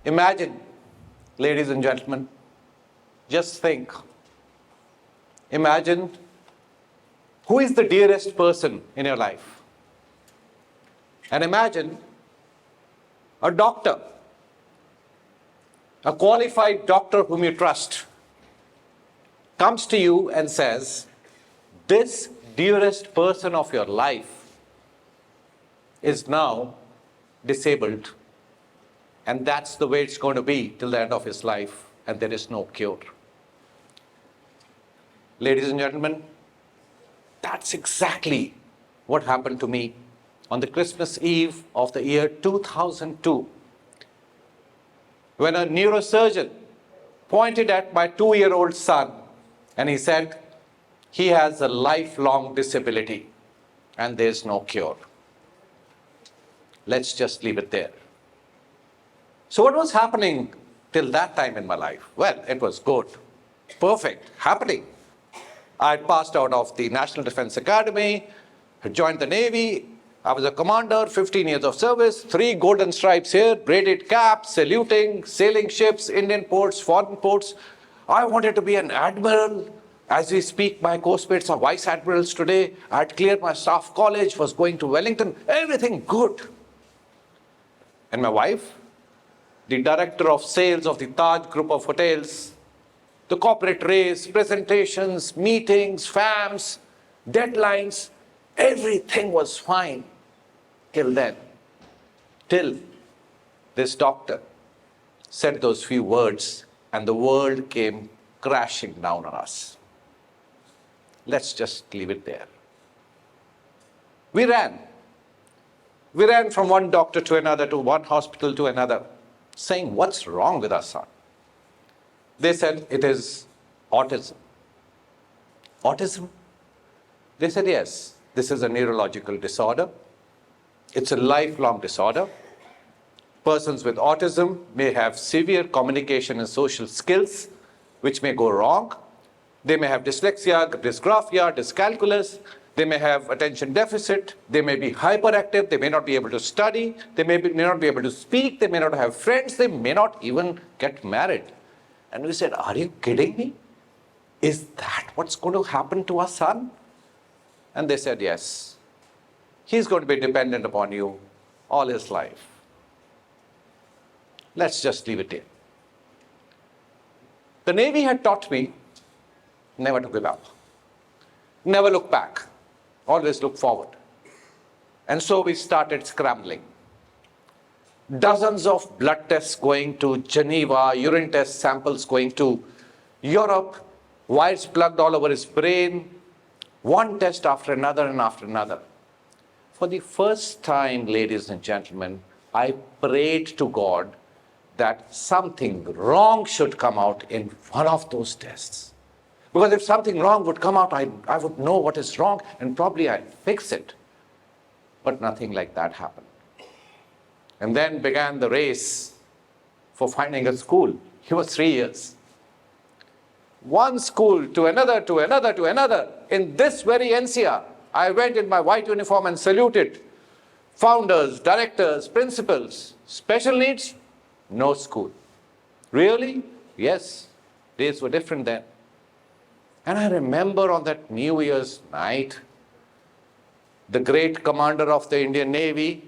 Imagine, ladies and gentlemen, just think. Imagine who is the dearest person in your life. And imagine a doctor, a qualified doctor whom you trust, comes to you and says, this dearest person of your life is now disabled, and that's the way it's going to be till the end of his life, and there is no cure. Ladies and gentlemen, that's exactly what happened to me on the Christmas Eve of the year 2002, when a neurosurgeon pointed at my 2-year-old son and he said, he has a lifelong disability and there's no cure. Let's just leave it there. So what was happening till that time in my life? Well, it was good, perfect, happening. I passed out of the National Defense Academy, had joined the Navy. I was a commander, 15 years of service, 3 golden stripes here, braided cap, saluting, sailing ships, Indian ports, foreign ports. I wanted to be an admiral. As we speak, my course-mates are vice admirals today. I had cleared my staff college, was going to Wellington, everything good. And my wife, the director of sales of the Taj group of hotels, the corporate race, presentations, meetings, FAMs, deadlines, everything was fine till then. Till this doctor said those few words and the world came crashing down on us. Let's just leave it there. We ran. We ran from one doctor to another, to one hospital to another, saying, what's wrong with our son? They said, it is autism. Autism? They said, yes, this is a neurological disorder. It's a lifelong disorder. Persons with autism may have severe communication and social skills, which may go wrong. They may have dyslexia, dysgraphia, dyscalculia. They may have attention deficit. They may be hyperactive. They may not be able to study. They may not be able to speak. They may not have friends. They may not even get married. And we said, are you kidding me? Is that what's going to happen to our son? And they said, yes. He's going to be dependent upon you all his life. Let's just leave it here. The Navy had taught me never to give up. Never look back. Always look forward. And so we started scrambling. Dozens of blood tests going to Geneva, urine test samples going to Europe, wires plugged all over his brain, one test after another and after another. For the first time, ladies and gentlemen, I prayed to God that something wrong should come out in one of those tests. Because if something wrong would come out, I would know what is wrong and probably I'd fix it. But nothing like that happened. And then began the race for finding a school. He was 3 years. One school to another, to another, to another. In this very NCR, I went in my white uniform and saluted founders, directors, principals. Special needs? No school. Really? Yes. Days were different then. And I remember on that New Year's night, the great commander of the Indian Navy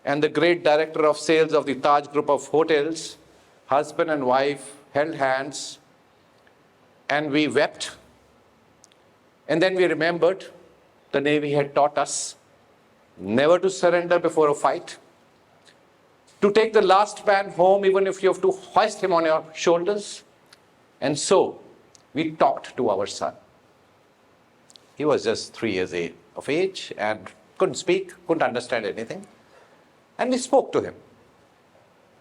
and the great director of sales of the Taj group of hotels, husband and wife, held hands, and we wept. And then we remembered the Navy had taught us never to surrender before a fight, to take the last man home even if you have to hoist him on your shoulders. And so we talked to our son. He was just 3 years of age and couldn't speak, couldn't understand anything. And we spoke to him.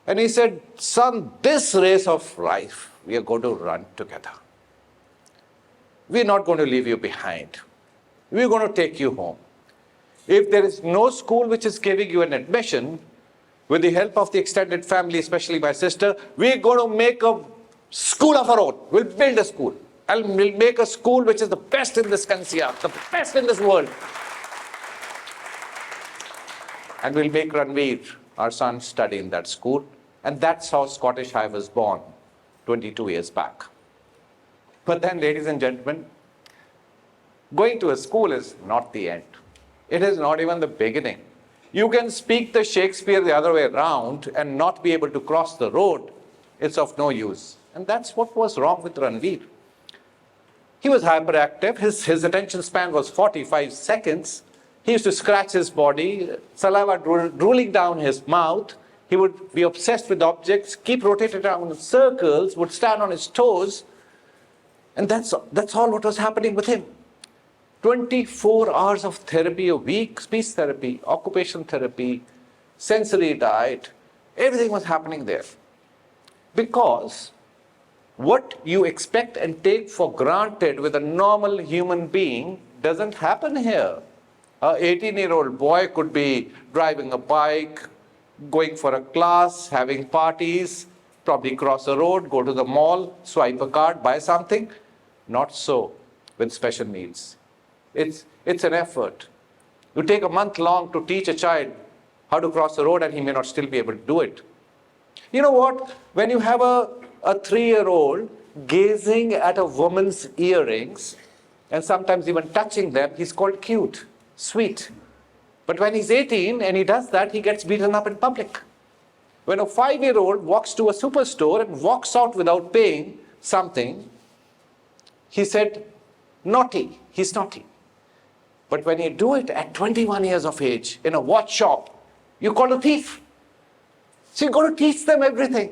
And he said, son, this race of life, we are going to run together. We're not going to leave you behind. We're going to take you home. If there is no school which is giving you an admission, with the help of the extended family, especially my sister, we're going to make a school of our own. We'll build a school. And we'll make a school which is the best in this NCR, the best in this world. And we'll make Ranveer, our son, study in that school. And that's how Scottish High was born 22 years back. But then, ladies and gentlemen, going to a school is not the end. It is not even the beginning. You can speak the Shakespeare the other way around and not be able to cross the road. It's of no use. And that's what was wrong with Ranveer. He was hyperactive. His attention span was 45 seconds. He used to scratch his body, saliva drooling down his mouth. He would be obsessed with objects, keep rotating around in circles, would stand on his toes. And that's all what was happening with him. 24 hours of therapy a week, speech therapy, occupational therapy, sensory diet, everything was happening there. Because what you expect and take for granted with a normal human being doesn't happen here. An 18-year-old boy could be driving a bike, going for a class, having parties, probably cross a road, go to the mall, swipe a card, buy something. Not so with special needs. It's an effort. You take a month long to teach a child how to cross the road and he may not still be able to do it. You know what? When you have a 3-year-old gazing at a woman's earrings and sometimes even touching them, he's called cute, sweet. But when he's 18 and he does that, he gets beaten up in public. When a 5-year-old walks to a superstore and walks out without paying something, he said, naughty, he's naughty. But when you do it at 21 years of age in a watch shop, you call a thief. So you've got to teach them everything.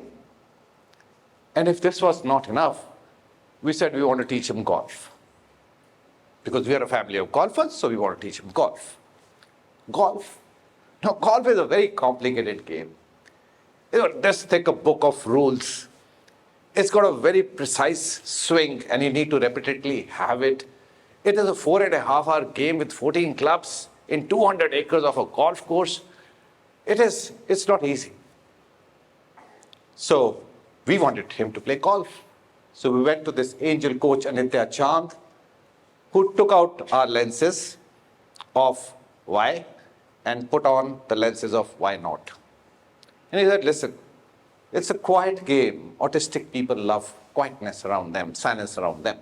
And if this was not enough, we said we want to teach him golf. Because we are a family of golfers, so we want to teach him golf. Golf. Now, golf is a very complicated game. Just take a book of rules. It's got a very precise swing, and you need to repeatedly have it. It is a 4.5-hour game with 14 clubs in 200 acres of a golf course. It's not easy. So we wanted him to play golf. So we went to this angel coach, Anitya Chand, who took out our lenses of why and put on the lenses of why not. And he said, listen, it's a quiet game. Autistic people love quietness around them, silence around them.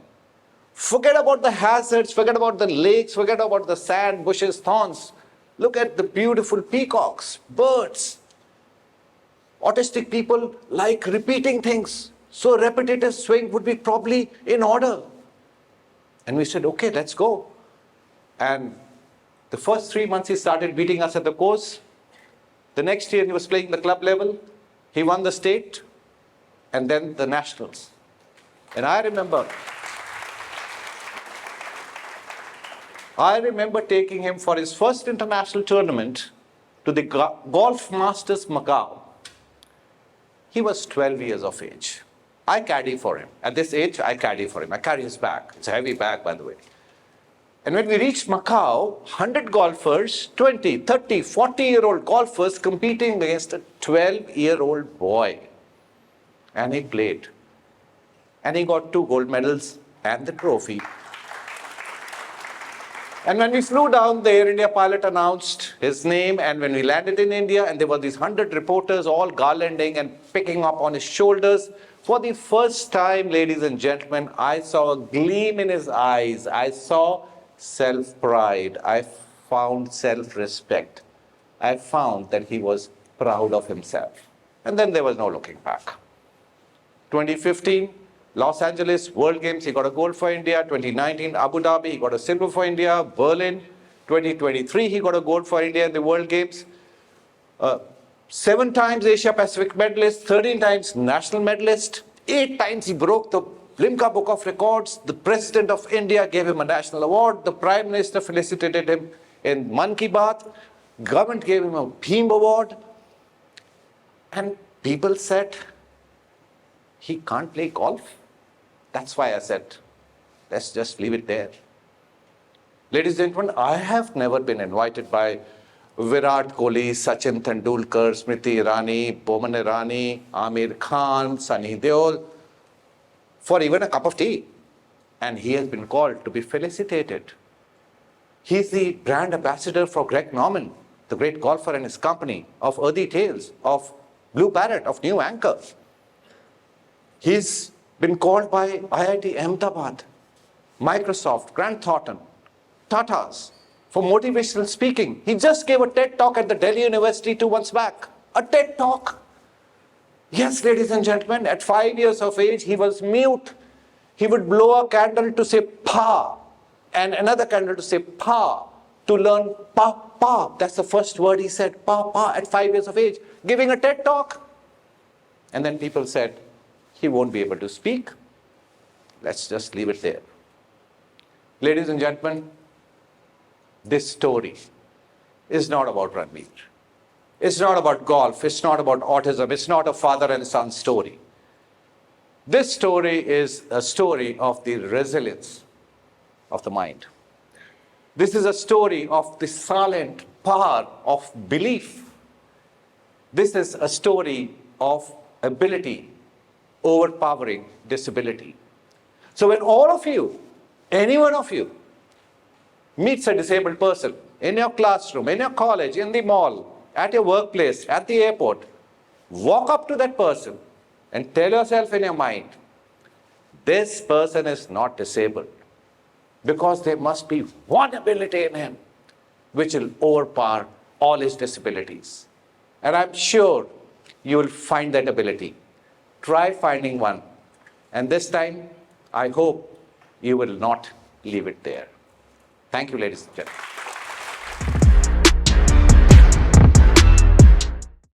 Forget about the hazards, forget about the lakes, forget about the sand, bushes, thorns. Look at the beautiful peacocks, birds. Autistic people like repeating things. So repetitive swing would be probably in order. And we said, okay, let's go. And the first 3 months he started beating us at the course. The next year he was playing the club level. He won the state and then the nationals. And I remember taking him for his first international tournament to the Golf Masters Macau. He was 12 years of age. I caddy for him. At this age, I caddy for him. I carry his bag. It's a heavy bag, by the way. And when we reached Macau, 100 golfers, 20, 30, 40-year-old golfers competing against a 12-year-old boy. And he played. And he got 2 gold medals and the trophy. And when we flew down, the Air India pilot announced his name, and when we landed in India, and there were these 100 reporters all garlanding and picking up on his shoulders, for the first time, ladies and gentlemen, I saw a gleam in his eyes. I saw self-pride. I found self-respect. I found that he was proud of himself. And then there was no looking back. 2015, Los Angeles World Games, he got a gold for India. 2019, Abu Dhabi, he got a silver for India. Berlin, 2023, he got a gold for India in the World Games. 7 times Asia Pacific medalist, 13 times national medalist. 8 times he broke the Limca Book of Records. The President of India gave him a national award. The Prime Minister felicitated him in Man Ki Baat. Government gave him a Bheem Award. And people said, he can't play golf. That's why I said, let's just leave it there. Ladies and gentlemen, I have never been invited by Virat Kohli, Sachin Tendulkar, Smriti Irani, Boman Irani, Amir Khan, Sunny Deol, for even a cup of tea. And he has been called to be felicitated. He's the brand ambassador for Greg Norman, the great golfer and his company, of Earthy Tales, of Blue Parrot of New Anchor. He's been called by IIT Ahmedabad, Microsoft, Grant Thornton, Tata's for motivational speaking. He just gave a TED talk at the Delhi University 2 months back. A TED talk. Yes, ladies and gentlemen, at 5 years of age, he was mute. He would blow a candle to say pa, and another candle to say pa, to learn pa, pa. That's the first word he said, pa, pa, at 5 years of age, giving a TED talk. And then people said, he won't be able to speak. Let's just leave it there. Ladies and gentlemen, this story is not about Ranveer. It's not about golf. It's not about autism. It's not a father and son story. This story is a story of the resilience of the mind. This is a story of the silent power of belief. This is a story of ability overpowering disability. So when all of you, any one of you, meets a disabled person in your classroom, in your college, in the mall, at your workplace, at the airport, walk up to that person and tell yourself in your mind, this person is not disabled, because there must be one ability in him which will overpower all his disabilities. And I'm sure you will find that ability. Try finding one. And this time, I hope you will not leave it there. Thank you, ladies and gentlemen.